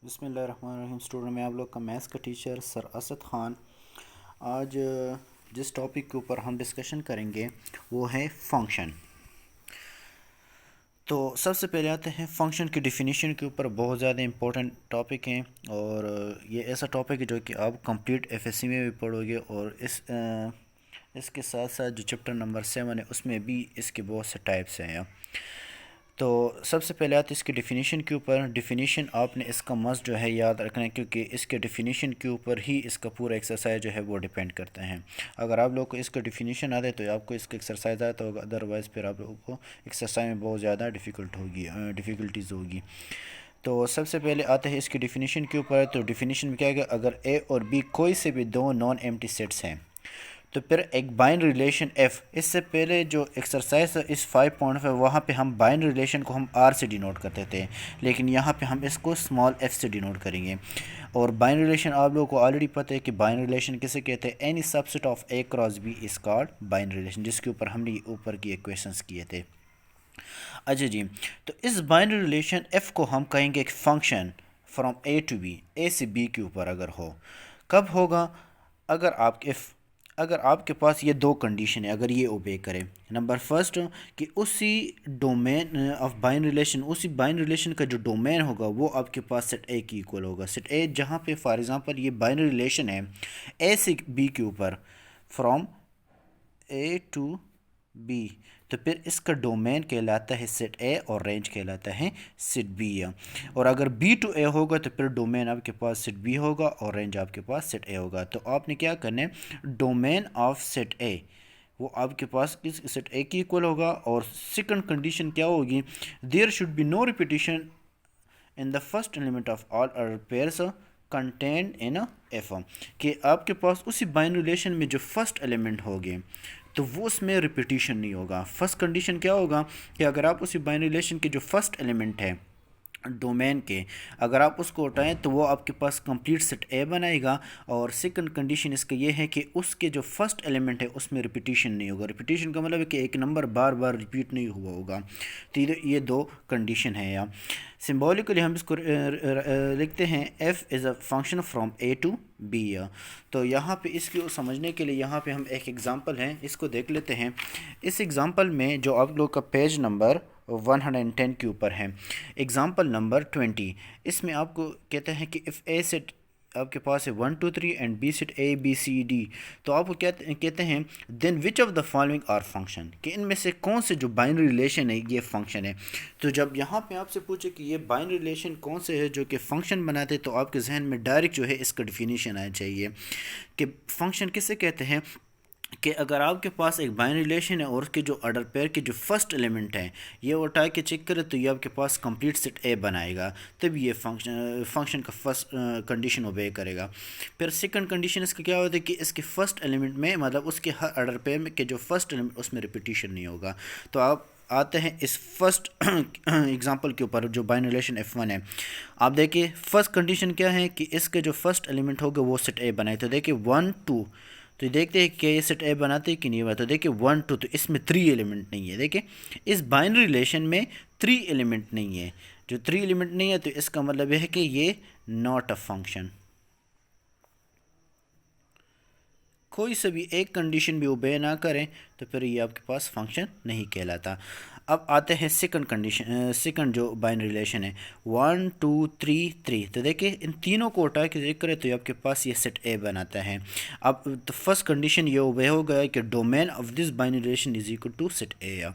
बिस्मिल्लाहिर्रहमानिर्रहीम। स्टूडेंट, मैं आप लोग का मैथ्स का टीचर सर असद ख़ान। आज जिस टॉपिक के ऊपर हम डिस्कशन करेंगे वो है फंक्शन। तो सबसे पहले आते हैं फंक्शन की डिफिनीशन के ऊपर। बहुत ज़्यादा इंपॉर्टेंट टॉपिक है और ये ऐसा टॉपिक है जो कि आप कंप्लीट एफएससी में भी पढ़ोगे और इसके साथ साथ जो चैप्टर नंबर 7 है उसमें भी इसके बहुत से टाइप्स हैं। तो सबसे पहले आते इसकी डिफिनीशन के ऊपर। डिफिनीशन आपने इसका मस्ट जो है याद रखना है, क्योंकि इसके डिफिनीशन के ऊपर ही इसका पूरा एक्सरसाइज जो है वो डिपेंड करता है। अगर आप लोग को इसका डिफिनीशन आता है तो आपको इसका एक्सरसाइज आता होगा, अदरवाइज़ फिर आप लोगों को एक्सरसाइज में बहुत ज़्यादा डिफ़िकल्टीज़ होगी। तो सबसे पहले आते हैं इसकी डिफिनीशन के ऊपर। तो डिफिनीशन में क्या है कि अगर ए और बी कोई से भी दो नॉन एम्प्टी सेट्स हैं तो फिर एक बाइनरी रिलेशन एफ। इससे पहले जो एक्सरसाइज इस 5.5 वहाँ पे हम बाइनरी रिलेशन को हम आर से डिनोट करते थे, लेकिन यहाँ पे हम इसको स्मॉल एफ से डिनोट करेंगे। और बाइनरी रिलेशन आप लोगों को ऑलरेडी पता है कि बाइनरी रिलेशन किसे कहते हैं। Any subset of A cross B is called binary relation, जिसके ऊपर हमने ऊपर की इक्वेशंस किए थे। अच्छा जी, तो इस बाइनरी रिलेशन एफ को हम कहेंगे एक function from A to B, A से बी के ऊपर अगर हो। कब होगा? अगर आप इफ़ अगर आपके पास ये दो कंडीशन है, अगर ये ओबे करे। नंबर फर्स्ट कि उसी डोमेन ऑफ बाइन रिलेशन, उसी बाइन रिलेशन का जो डोमेन होगा वो आपके पास सेट ए की इक्वल होगा। सेट ए जहाँ पे फॉर एग्जांपल ये बाइन रिलेशन है ए से बी के ऊपर, फ्रॉम ए टू बी, तो फिर इसका डोमेन कहलाता है सेट ए और रेंज कहलाता है सेट बी। और अगर बी टू ए होगा तो फिर डोमेन आपके पास सेट बी होगा और रेंज आपके पास सेट ए होगा। तो आपने क्या करना है, डोमेन ऑफ सेट ए वो आपके पास इस सेट ए की इक्वल होगा। और सेकंड कंडीशन क्या होगी, there should be no repetition in the first element of all other pairs content in F, कि आपके पास उसी बाइन रिलेशन में जो फर्स्ट एलिमेंट होंगे तो वो उसमें रिपीटिशन नहीं होगा। फर्स्ट कंडीशन क्या होगा कि अगर आप उसी बाइन रिलेशन के जो फर्स्ट एलिमेंट है डोमेन के, अगर आप उसको उठाएं तो वो आपके पास कंप्लीट सेट ए बनाएगा। और सेकंड कंडीशन इसका ये है कि उसके जो फर्स्ट एलिमेंट है उसमें रिपीटिशन नहीं होगा। रिपीटिशन का मतलब है कि एक नंबर बार बार रिपीट नहीं हुआ होगा। तो ये दो कंडीशन है। या सिम्बॉलिकली हम इसको लिखते हैं F is a function from A to B. तो यहाँ पे इसको समझने के लिए यहाँ पे हम एक एग्ज़ाम्पल है इसको देख लेते हैं। इस एग्ज़ाम्पल में जो आप लोग का पेज नंबर 110 के ऊपर है, एग्ज़ाम्पल नंबर 20, इसमें आपको कहते हैं कि इफ़ ए सेट आपके पास है 1 2 3 and B set A B C D, तो आपको क्या कहते हैं, then which of the following are function, कि इनमें से कौन से जो बाइनरी रिलेशन है ये फंक्शन है। तो जब यहाँ पे आपसे पूछे कि ये बाइनरी रिलेशन कौन से है जो कि फंक्शन बनाते, तो आपके जहन में डायरेक्ट जो है इसका डिफिनीशन आना चाहिए कि फंक्शन किसे कहते हैं। कि अगर आपके पास एक बाइन रिलेशन है और उसके जो ऑर्डर पेयर के जो फर्स्ट एलिमेंट हैं ये उठा के चेक करे तो ये आपके पास कंप्लीट सेट ए बनाएगा, तब ये फंक्शन का फर्स्ट कंडीशन ओबे करेगा। फिर सेकंड कंडीशन इसका क्या होता है कि इसके फर्स्ट एलिमेंट में, मतलब उसके हर ऑर्डर पेयर में के जो फर्स्ट एलिमेंट उसमें रिपीटिशन नहीं होगा। तो आप आते हैं इस फर्स्ट एग्जांपल के ऊपर जो बाइन रिलेशन F1 है। आप देखिए फर्स्ट कंडीशन क्या है कि इसके जो फर्स्ट एलिमेंट होगा वो सेट ए बनाए। तो देखिए 1 2, तो देखते हैं कि ये सेट ए बनाते हैं कि नहीं बनाते। तो देखिए 1 2, तो इसमें 3 एलिमेंट नहीं है। देखिए इस बाइनरी रिलेशन में 3 एलिमेंट नहीं है। जो 3 एलिमेंट नहीं है तो इसका मतलब यह है कि ये नॉट अ फंक्शन। कोई सा भी एक कंडीशन भी ओबे ना करें तो फिर ये आपके पास फंक्शन नहीं कहलाता। अब आते हैं सेकंड कंडीशन, सेकंड जो बाइनरी रिलेशन है 1 2 3 3। तो देखिए इन तीनों को उठा के चेक करें तो ये आपके पास ये सेट ए बनाता है। अब तो फर्स्ट कंडीशन ये ओबे हो गया कि domain of this binary relation is equal to set A.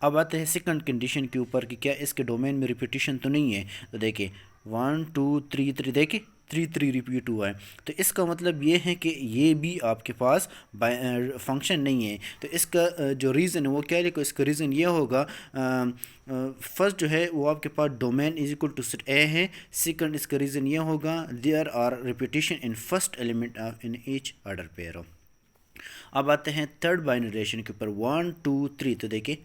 अब आते हैं सेकंड कंडीशन के ऊपर कि क्या इसके डोमेन में रिपीटिशन तो नहीं है। तो देखिए 1 2 3 3, देखिए 3 3 रिपीट हुआ है। तो इसका मतलब ये है कि ये भी आपके पास फंक्शन नहीं है। तो इसका जो रीज़न है वो क्या है, इसका रीज़न ये होगा, फर्स्ट जो है वो आपके पास domain is equal to set A है। सेकंड इसका रीज़न ये होगा there are repetition in first element of in each order pair. अब आते हैं थर्ड बाइनरी रिलेशन के ऊपर 1 2 3। तो देखिए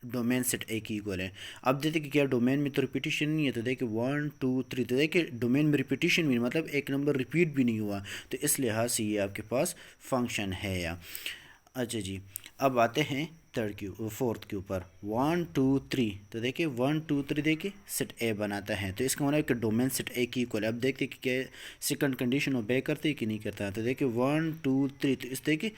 डोमेन सेट ए की इक्वल है। अब देखते कि क्या डोमेन में तो रिपीटिशन नहीं है। तो देखिए 1 2 3, तो देखिए डोमेन में रिपीटिशन भी मतलब एक नंबर रिपीट भी नहीं हुआ, तो इस लिहाज से ये आपके पास फंक्शन है। या अच्छा जी, अब आते हैं फोर्थ के ऊपर 1 2 3। तो देखिए 1 2 3 देखिए सेट ए बनाता है, तो इसका मतलब है कि डोमेन सेट ए की इक्वल है। अब देखते कि क्या सेकंड कंडीशन ओबे करती है कि नहीं करता है। तो देखिए 1 2 3, तो इस देखिए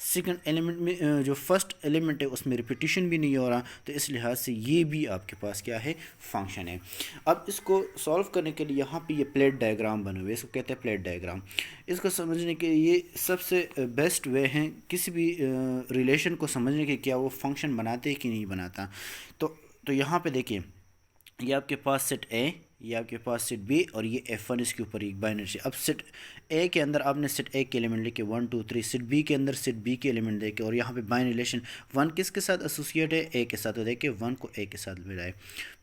सेकंड एलिमेंट में जो फर्स्ट एलिमेंट है उसमें रिपीटिशन भी नहीं हो रहा, तो इस लिहाज से ये भी आपके पास क्या है, फंक्शन है। अब इसको सॉल्व करने के लिए यहाँ पे ये प्लेट डायग्राम बने हुए, इसको कहते हैं प्लेट डायग्राम। इसको समझने के ये सबसे बेस्ट वे हैं किसी भी रिलेशन को समझने के, क्या वो फंक्शन बनाते हैं कि नहीं बनाता। तो यहाँ पे देखिए ये आपके पास सेट ए, ये आपके पास सेट बी और ये F1 इसके ऊपर एक बाइनरी। अब सेट ए के अंदर आपने सेट ए के एलिमेंट लेके 1 2 3, सेट बी के अंदर सेट बी के एलिमेंट देके, और यहाँ पे बाइन रिलेशन 1 किसके साथ एसोसिएट है, ए के साथ, तो देखिए 1 को ए के साथ मिलाए।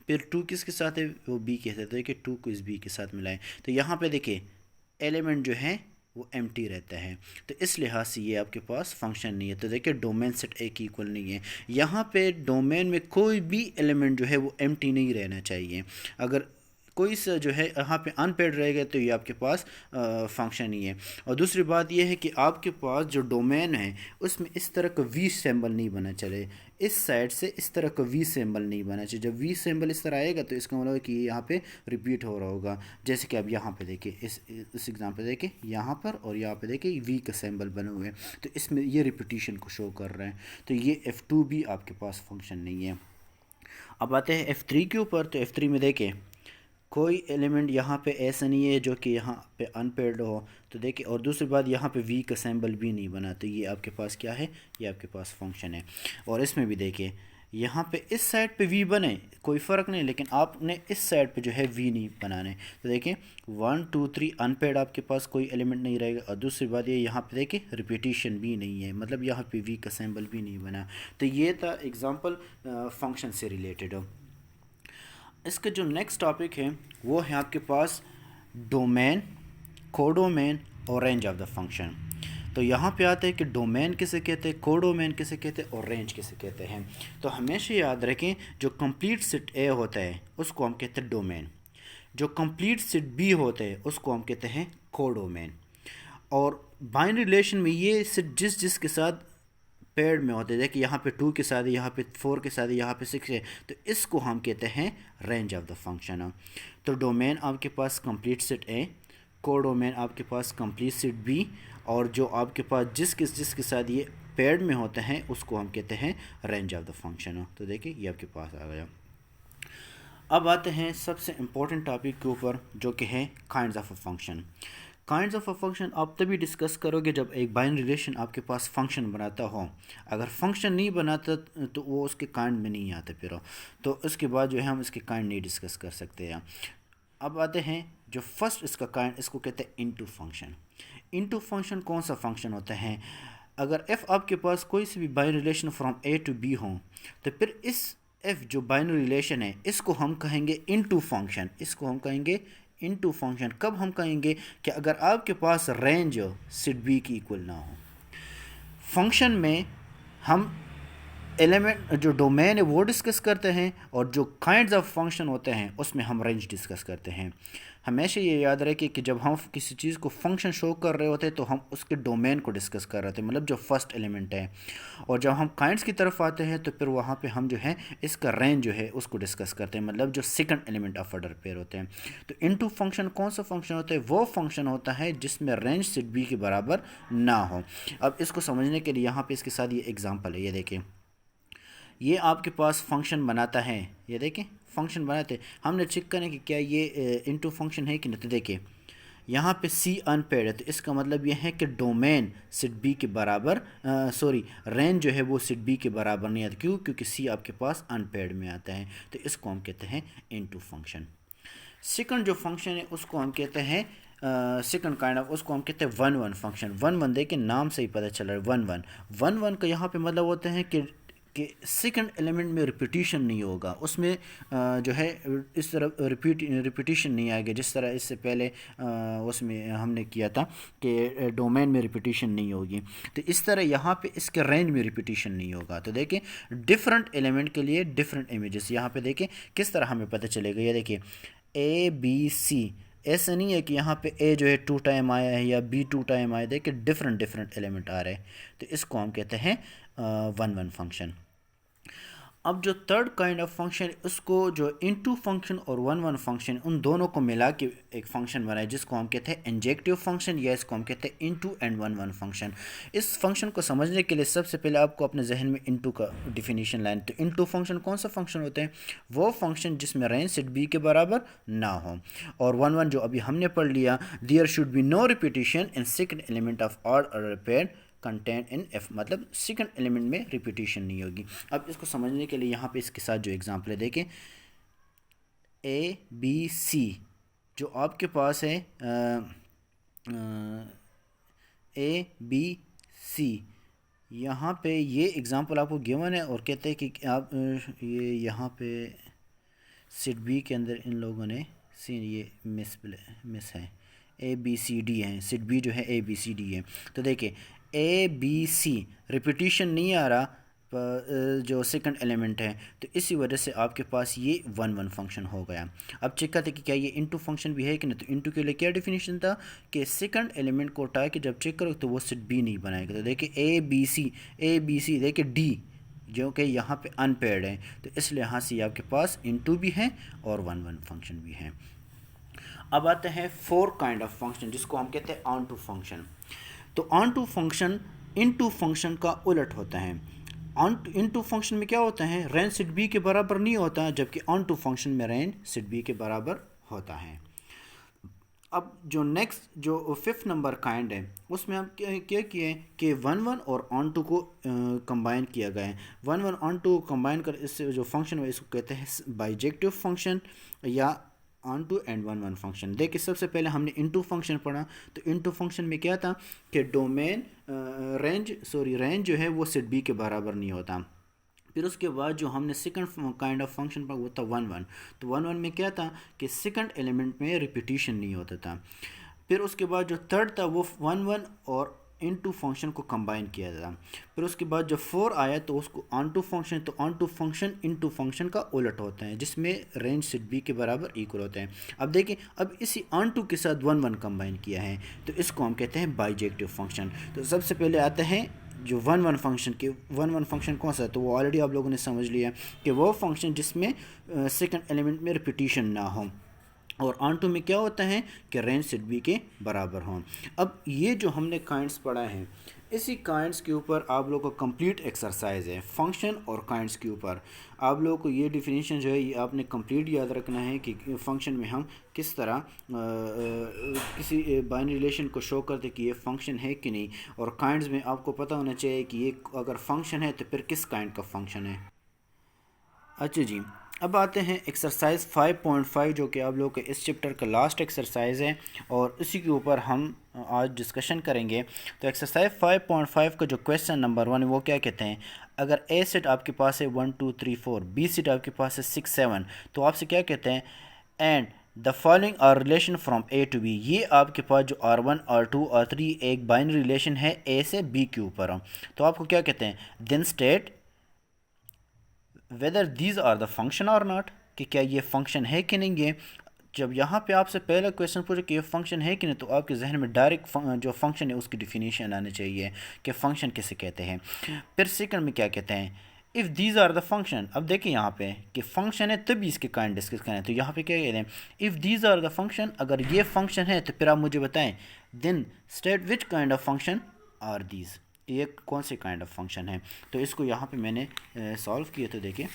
फिर 2 किसके साथ है, वो बी के साथ, तो देखिए 2 को इस बी के साथ मिलाए। तो यहाँ पे देखिए एलिमेंट जो है वो एम्प्टी रहता है, तो इस लिहाज से ये आपके पास फंक्शन नहीं है। तो देखिए डोमेन सेट ए की इक्वल नहीं है। यहाँ पे डोमेन में कोई भी एलिमेंट जो है वो एम्प्टी नहीं रहना चाहिए। अगर कोई सा जो है यहाँ पे अनपेड रहेगा तो ये आपके पास फंक्शन ही है। और दूसरी बात ये है कि आपके पास जो डोमेन है उसमें इस तरह का वी सिंबल नहीं बना चले, इस साइड से इस तरह का वी सिंबल नहीं बना चाहिए। जब वी सिंबल इस तरह आएगा तो इसका मतलब है कि यहाँ पे रिपीट हो रहा होगा। जैसे कि अब यहाँ पे देखिए इस एग्जाम्पल देखिए यहाँ पर और यहाँ पे देखिए वी का सिंबल बने हुए हैं, तो इसमें ये रिपीटिशन को शो कर रहे हैं, तो ये F2 भी आपके पास फंक्शन नहीं है। अब आते हैं F3 के ऊपर। तो F3 में देखें कोई एलिमेंट यहाँ पे ऐसा नहीं है जो कि यहाँ पे अनपेड हो, तो देखिए, और दूसरी बात यहाँ पे वी का सिंबल भी नहीं बना, तो ये आपके पास क्या है, ये आपके पास फंक्शन है। और इसमें भी देखिए यहाँ पे इस साइड पे वी बने कोई फ़र्क नहीं, लेकिन आपने इस साइड पे जो है वी नहीं बनाने। तो देखिए 1 2 3 अनपेड आपके पास कोई एलिमेंट नहीं रहेगा, और दूसरी बात ये यहाँ पे देखिए रिपीटिशन भी नहीं है, मतलब यहाँ पे वी का सिंबल भी नहीं बना। तो ये था एग्जांपल फंक्शन से रिलेटेड हो। इसका जो नेक्स्ट टॉपिक है वो है आपके पास डोमेन, कोडोमेन और रेंज ऑफ द फंक्शन। तो यहाँ पे आते हैं कि डोमेन किसे कहते हैं, कोडोमेन किसे कहते हैं और रेंज किसे कहते हैं। तो हमेशा याद रखें जो कंप्लीट सेट ए होता है उसको हम कहते हैं डोमेन, जो कंप्लीट सेट बी होता है उसको हम कहते हैं कोडोमेन। और बाइनरी रिलेशन में ये सेट जिसके साथ पेड में होते हैं, देखिए यहाँ पे 2 के साथ है, यहाँ पे 4 के साथ है, यहाँ पे 6 है, तो इसको हम कहते हैं रेंज ऑफ द फंक्शन। तो डोमेन आपके पास कंप्लीट सेट ए, कोडोमेन आपके पास कंप्लीट सेट बी, और जो आपके पास जिसके साथ ये पेड में होते हैं उसको हम कहते हैं रेंज ऑफ द फंक्शन। तो देखिए ये आपके पास आ गया। अब आते हैं सबसे इम्पोर्टेंट टॉपिक के ऊपर जो कि है kinds of a function. Kinds of a function आप तभी डिस्कस करोगे जब एक बाइनरी रिलेशन आपके पास फंक्शन बनाता हो। अगर फंक्शन नहीं बनाता तो वो उसके काइंड में नहीं आते फिर, तो उसके बाद जो है हम इसके काइंड नहीं डिस्कस कर सकते हैं। अब आते हैं जो फर्स्ट इसका काइंड, इसको कहते हैं इनटू फंक्शन। इनटू फंक्शन कौन सा फंक्शन होता है, अगर f आपके पास कोई सी भी binary relation from a to b हो तो फिर इस f जो बाइनरी रिलेशन है इसको हम कहेंगे इनटू फंक्शन, इसको हम कहेंगे इनटू फंक्शन। कब हम कहेंगे कि अगर आपके पास रेंज सेट b की इक्वल ना हो। फंक्शन में हम एलिमेंट जो डोमेन है वो डिस्कस करते हैं, और जो काइंड्स ऑफ फंक्शन होते हैं उसमें हम रेंज डिस्कस करते हैं। हमेशा ये याद रखें कि जब हम किसी चीज़ को फंक्शन शो कर रहे होते हैं तो हम उसके डोमेन को डिस्कस कर रहे थे, मतलब जो फर्स्ट एलिमेंट है, और जब हम काइंड्स की तरफ आते हैं तो फिर वहाँ पे हम जो है इसका रेंज जो है उसको डिस्कस करते हैं, मतलब जो second element of order pair होते हैं। तो इनटू फंक्शन कौन सा फंक्शन होता है, वो फंक्शन होता है जिसमें रेंज सेट बी के बराबर ना हो। अब इसको समझने के लिए यहाँ पर इसके साथ ये एग्जाम्पल है, ये देखें, ये आपके पास फंक्शन बनाता है, ये देखें फंक्शन बनाते हैं। हमने चेक करें कि क्या ये इनटू फंक्शन है कि नहीं। तो देखिए यहाँ पे सी अनपेड है, तो इसका मतलब ये है कि डोमेन सेट बी के बराबर रेंज जो है वो सेट बी के बराबर नहीं आता। क्यों, क्योंकि सी आपके पास अनपेड में आता है, तो इसको हम कहते हैं इनटू फंक्शन। सेकंड जो फंक्शन है उसको हम कहते हैं सेकंड काइंड ऑफ, उसको हम कहते हैं 1 1 फंक्शन। 1 1 देखिए नाम से ही पता चल रहा है 1 1 1 1 का यहाँ पे मतलब होता है कि सेकंड एलिमेंट में रिपीटिशन नहीं होगा, उसमें जो है इस तरह रिपीटिशन नहीं आएगा जिस तरह इससे पहले उसमें हमने किया था कि डोमेन में रिपीटिशन नहीं होगी। तो इस तरह यहाँ पे इसके रेंज में रिपीटिशन नहीं होगा। तो देखें डिफरेंट एलिमेंट के लिए डिफरेंट इमेजेस, यहाँ पे देखें किस तरह हमें पता चलेगा। ये देखिए ABC, ऐसा नहीं है कि यहाँ पे A जो है 2 टाइम आया है या B 2 टाइम आया, देखिए डिफरेंट एलिमेंट आ रहे हैं, तो इसको हम कहते हैं वन वन फंक्शन। अब जो थर्ड काइंड ऑफ फंक्शन, उसको जो इनटू फंक्शन और वन वन फंक्शन, उन दोनों को मिला के एक फंक्शन बनाए जिसको हम कहते हैं इंजेक्टिव फंक्शन, या इसको हम कहते हैं into and one one function. इस फंक्शन को समझने के लिए सबसे पहले आपको अपने जहन में इनटू का डिफिनीशन लाइन। तो इनटू फंक्शन कौन सा फंक्शन होते हैं? वो फंक्शन जिसमें रेंज सेट बी के बराबर ना हो। और वन वन जो अभी हमने पढ़ लिया, there should be no repetition in second element of odd or repair content in F, मतलब सेकंड एलिमेंट में रिपीटिशन नहीं होगी। अब इसको समझने के लिए यहाँ पे इसके साथ जो एग्जांपल है देखें, ए बी सी जो आपके पास है, ए बी सी, यहाँ पे ये एग्जांपल आपको गिवन है और कहते हैं कि आप ये यहाँ पे सेट बी के अंदर इन लोगों ने सी ये मिस है, ए बी सी डी है, सेट बी जो है ए बी सी डी है। तो देखिए ए बी सी रिपीटिशन नहीं आ रहा जो सेकंड एलिमेंट है, तो इसी वजह से आपके पास ये वन वन फंक्शन हो गया। अब चेक करते कि क्या ये इनटू फंक्शन भी है कि नहीं। तो इनटू के लिए क्या डेफिनेशन था कि सेकंड एलिमेंट को उठा के जब चेक करो तो वो सेट बी नहीं बनाएगा। तो देखिए ए बी सी देखिए डी जो कि यहाँ पे अनपेयर्ड है, तो इस लिहाज से आपके पास इनटू भी है और वन वन फंक्शन भी है। अब आते हैं फोर काइंड ऑफ फंक्शन जिसको हम कहते हैं ऑन टू फंक्शन। तो onto function into function का उलट होता है। इन टू फंक्शन में क्या होता है, रेंज सेट बी के बराबर नहीं होता, जबकि ऑन टू फंक्शन में रेंज सेट बी के बराबर होता है। अब जो नेक्स्ट जो फिफ्थ नंबर काइंड है, उसमें हम क्या किए कि वन वन और ऑन टू को कंबाइन किया गया है। One one onto combine कर इससे जो फंक्शन है इसको कहते हैं बाइजेक्टिव फंक्शन या onto and one one function. देखिए सबसे पहले हमने इनटू फंक्शन पढ़ा, तो इनटू फंक्शन में क्या था कि डोमेन रेंज जो है वो सेट बी के बराबर नहीं होता। फिर उसके बाद जो हमने सेकंड काइंड ऑफ फंक्शन पढ़ा वो था वन वन। तो वन वन में क्या था कि सेकंड एलिमेंट में रिपीटिशन नहीं होता था। फिर उसके बाद जो थर्ड था वो वन वन और इनटू फंक्शन को कंबाइन किया था। फिर उसके बाद जब फोर आया तो उसको ऑन टू फंक्शन, तो onto function into function का उलट होता है जिसमें रेंज सेट बी के बराबर इक्वल होते हैं। अब देखिए अब इसी ऑन टू के साथ वन वन कंबाइन किया है, तो इसको हम कहते हैं बाइजेक्टिव फंक्शन। तो सबसे पहले आता है जो वन वन फंक्शन के, वन वन फंक्शन कौन सा है, तो वो ऑलरेडी आप लोगों ने समझ लिया कि वो फंक्शन जिसमें सेकंड एलिमेंट में रिपीटिशन ना हो। और ऑन टू में क्या होता है कि रेंज सेट बी के बराबर हों। अब ये जो हमने काइंड्स पढ़ा है, इसी काइंड्स के ऊपर आप लोगों को कंप्लीट एक्सरसाइज है फंक्शन और काइंड्स के ऊपर। आप लोगों को ये डिफिनीशन जो है ये आपने कंप्लीट याद रखना है कि फंक्शन में हम किस तरह किसी बाइनरी रिलेशन को शो करते कि ये फंक्शन है कि नहीं, और काइंड्स में आपको पता होना चाहिए कि ये अगर फंक्शन है तो फिर किस काइंड का फंक्शन है। अच्छा जी, अब आते हैं एक्सरसाइज 5.5 जो कि आप लोगों के इस चैप्टर का लास्ट एक्सरसाइज है और इसी के ऊपर हम आज डिस्कशन करेंगे। तो एक्सरसाइज 5.5 का जो क्वेश्चन नंबर 1 वो क्या कहते हैं, अगर ए सेट आपके पास है 1 2 3 4, बी सेट आपके पास है 6 7, तो आपसे क्या कहते हैं and the following are relation from A to B. ये आपके पास जो R1 R2 R3 एक बाइनरी रिलेशन है ए से बी के ऊपर। तो आपको क्या कहते हैं, then state whether these are the function और नॉट, कि क्या ये फंक्शन है कि नहीं है। जब यहाँ पे आपसे पहला क्वेश्चन पूछे कि ये फंक्शन है कि नहीं, तो आपके जहन में डायरेक्ट जो फंक्शन है उसकी डिफिनीशन आनी चाहिए कि फंक्शन किसे कहते हैं। फिर सेकंड में क्या कहते हैं, if these are the function. अब देखिए यहाँ पे कि फंक्शन है तभी इसके काइंड डिस्कस करें। तो यहाँ पे क्या कहते हैं, if these are the function, अगर ये फंक्शन है तो फिर आप मुझे बताएं then state which kind of function are these, ये कौन से काइंड ऑफ फंक्शन है। तो इसको यहाँ पे मैंने सॉल्व किया। तो देखिए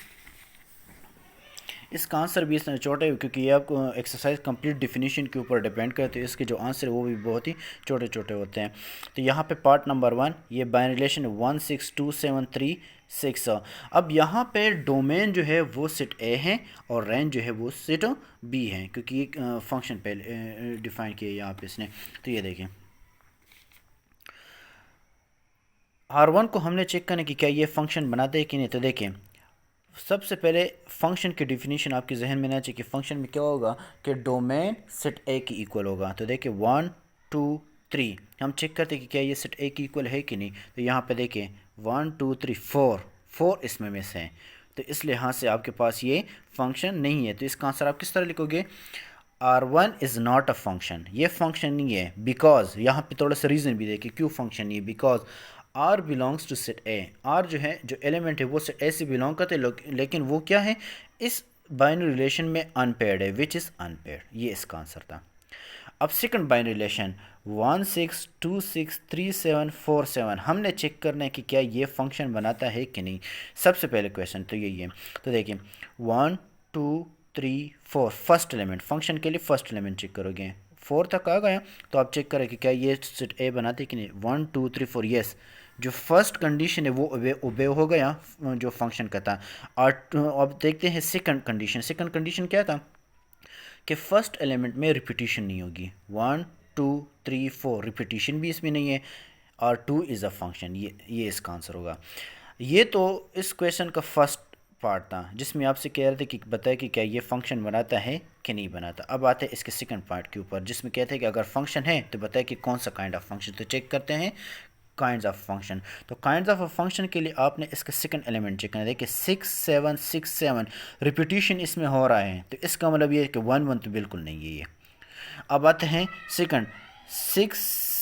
इसका आंसर भी इतना छोटा है क्योंकि ये आपको एक्सरसाइज कंप्लीट डिफिनीशन के ऊपर डिपेंड करते हैं, इसके जो आंसर है वो भी बहुत ही छोटे छोटे होते हैं। तो यहाँ पे पार्ट नंबर 1 ये बाइनरी रिलेशन 1 6 2 7 3 6। अब यहाँ पे डोमेन जो है वो सेट ए है और रेंज जो है वो सेट बी है, क्योंकि एक फंक्शन पहले डिफाइन किया यहाँ पे इसने। तो ये देखें R1 को हमने चेक करना कि क्या ये फंक्शन बनाते हैं कि नहीं। तो देखें सबसे पहले फंक्शन की डिफिनीशन आपके जहन में ना चाहिए कि फंक्शन में क्या होगा कि डोमेन सेट ए की इक्वल होगा। तो देखिए 1 2 3 हम चेक करते हैं कि क्या ये सेट ए की इक्वल है कि नहीं। तो यहाँ पे देखिए 1 2 3 4 इसमें मिस है, तो इस लिहाज से आपके पास ये फंक्शन नहीं है। तो इसका आंसर आप किस तरह लिखोगे, R1 is not a function, ये फंक्शन नहीं है बिकॉज, यहाँ पे थोड़ा सा रीज़न भी देखिए क्यों फंक्शन नहीं है। Because R belongs to set A, R जो है जो एलिमेंट है वो सेट ए से बिलोंग करते हैं, लेकिन वो क्या है इस बाइनरी रिलेशन में अनपेयर्ड है, विच इज़ अनपेयर्ड, ये इसका आंसर था। अब सेकंड बाइनरी रिलेशन 16263747, हमने चेक करना है कि क्या ये फंक्शन बनाता है कि नहीं। सबसे पहले क्वेश्चन तो यही है, तो देखिए 1 2 3 4 फर्स्ट एलिमेंट, फंक्शन के लिए फर्स्ट एलिमेंट चेक करोगे, 4 तक आ गया तो आप चेक करें कि क्या ये सेट ए बनाते कि नहीं। 1 2 3 4 यस, जो फर्स्ट कंडीशन है वो ओबे हो गया जो फंक्शन का था। और अब देखते हैं सेकंड कंडीशन, सेकंड कंडीशन क्या था कि फर्स्ट एलिमेंट में रिपीटिशन नहीं होगी, 1 2 3 4 रिपीटिशन भी इसमें नहीं है, और 2 इज़ अ फंक्शन, ये इसका आंसर होगा। ये तो इस क्वेश्चन का फर्स्ट पार्ट था जिसमें आपसे कह रहे थे कि बताए कि क्या ये फंक्शन बनाता है कि नहीं बनाता। अब आते हैं इसके सेकंड पार्ट के ऊपर जिसमें कहते हैं कि अगर फंक्शन है तो बताए कि कौन सा काइंड ऑफ फंक्शन। तो चेक करते हैं काइंड्स ऑफ फंक्शन। तो काइंड्स ऑफ अ फंक्शन के लिए आपने इसका सेकंड एलिमेंट चेक करना है। देखिए 6 7 6 7 रिपीटिशन इसमें हो रहा है, तो इसका मतलब ये है कि 1 1 तो बिल्कुल नहीं है ये। अब आते हैं सेकंड 6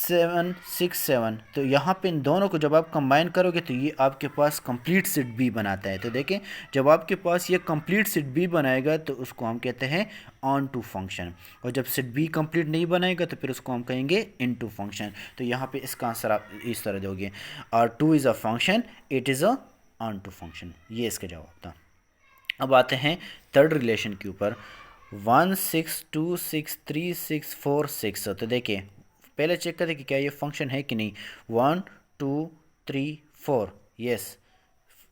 7 6 7, तो यहाँ पे इन दोनों को जब आप कंबाइन करोगे तो ये आपके पास कंप्लीट सेट बी बनाता है। तो देखें जब आपके पास ये कंप्लीट सेट बी बनाएगा तो उसको हम कहते हैं ऑन टू फंक्शन, और जब सेट बी कंप्लीट नहीं बनाएगा तो फिर उसको हम कहेंगे इन टू फंक्शन। तो यहाँ पे इसका आंसर आप इस तरह दोगे, और 2 is a function, it is a onto function, ये इसका जवाब था। अब आते हैं थर्ड रिलेशन के ऊपर 1 6 2 6 3 6 4 6। तो देखिए पहले चेक करें कि क्या ये फंक्शन है कि नहीं। 1 2 3 4 यस,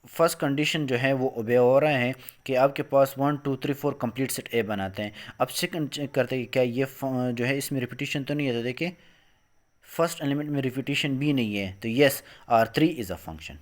फर्स्ट कंडीशन जो है वो ओबे हो रहा है कि आपके पास 1 2 3 4 कंप्लीट सेट ए बनाते हैं। अब सेकंड चेक करते हैं कि क्या ये जो है इसमें रिपीटिशन तो नहीं है। तो देखिए फर्स्ट एलिमेंट में रिपीटिशन भी नहीं है, तो yes R3 is a function.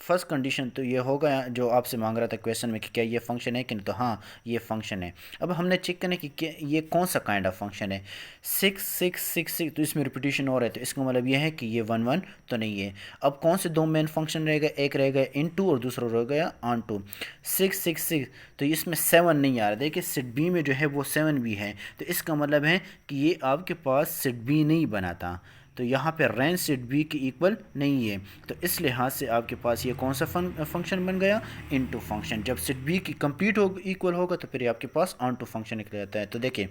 First condition तो ये होगा जो आपसे मांग रहा था क्वेश्चन में कि क्या ये फंक्शन है कि नहीं, तो हाँ ये फंक्शन है। अब हमने चेक करना कि क्या ये कौन सा काइंड ऑफ फंक्शन है। 6 तो इसमें रिपीटिशन हो रहा है, तो इसका मतलब ये है कि ये 1 1 तो नहीं है। अब कौन से दो मेन फंक्शन रहेगा, एक रहेगा इन टू और दूसरा रह गया ऑन टू। 6 तो इसमें 7 नहीं आ रहा। देखिए सेट बी में जो है वो 7 भी है, तो इसका मतलब है कि ये आपके पास सेट बी नहीं बनाता, तो यहाँ पे रेंज सेट बी के इक्वल नहीं है। तो इस लिहाज से आपके पास ये कौन सा फंक्शन बन गया, इनटू फंक्शन। जब सेट बी की कंप्लीट हो इक्वल होगा तो फिर आपके पास ऑन टू फंक्शन निकल जाता है। तो देखिए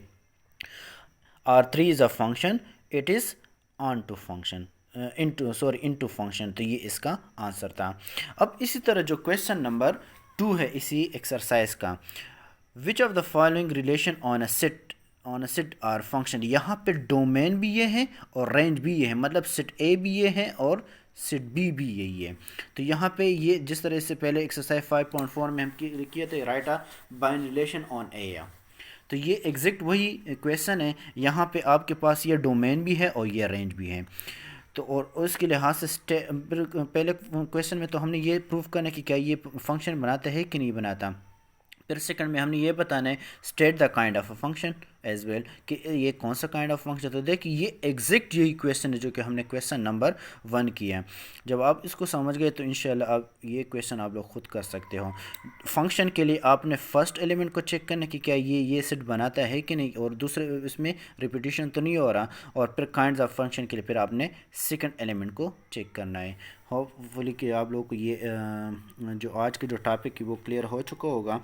R3 is a function, it is onto function, into function, तो ये इसका आंसर था। अब इसी तरह जो क्वेश्चन नंबर 2 है इसी एक्सरसाइज का, which of the following relation on a set are function. यहाँ पे डोमेन भी ये है और रेंज भी ये है, मतलब सेट ए भी ये है और सेट बी भी यही है। तो यहाँ पे ये जिस तरह से पहले एक्सरसाइज 5.4 में हम किए थे, राइट आ बाइन रिलेशन ऑन ए, तो ये एग्जैक्ट वही क्वेश्चन है। यहाँ पे आपके पास ये डोमेन भी है और ये रेंज भी है। तो और उसके लिहाज से पहले क्वेश्चन में तो हमने ये प्रूफ करना है कि क्या ये फंक्शन बनाता है कि नहीं बनाता। फिर सेकंड में हमने ये बताना है state the kind of a function as well, कि ये कौन सा काइंड ऑफ फंक्शन। तो देखिए ये एग्जैक्ट यही क्वेश्चन है जो कि हमने क्वेश्चन नंबर 1 किया है। जब आप इसको समझ गए तो इंशाल्लाह आप ये क्वेश्चन आप लोग खुद कर सकते हो। फंक्शन के लिए आपने फर्स्ट एलिमेंट को चेक करना कि क्या ये सेट बनाता है कि नहीं, और दूसरे इसमें रिपीटिशन तो नहीं हो रहा, और फिर काइंड्स ऑफ फंक्शन के लिए फिर आपने सेकंड एलिमेंट को चेक करना है। होपफुली कि आप लोगों को ये जो आज के जो टॉपिक है वो क्लियर हो चुका होगा।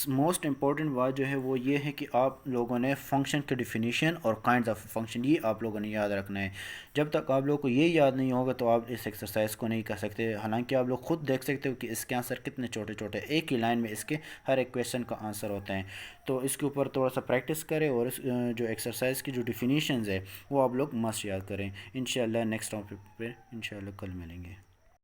मोस्ट इम्पॉर्टेंट बात जो है वो ये है कि आप लोगों ने फंक्शन के डिफिनीशन और काइंड्स ऑफ फंक्शन ये आप लोगों ने याद रखना है। जब तक आप लोगों को ये याद नहीं होगा तो आप इस एक्सरसाइज को नहीं कर सकते। हालांकि आप लोग खुद देख सकते हो कि इसके आंसर कितने छोटे छोटे, एक ही लाइन में इसके हर एक क्वेश्चन का आंसर होता है। तो इसके ऊपर थोड़ा सा प्रैक्टिस करें और इस जो एक्सरसाइज की जो डिफिनीशंस है वो आप लोग मस्ट याद करें। इंशाल्लाह नेक्स्ट टॉपिक पे इंशाल्लाह कल मिलेंगे।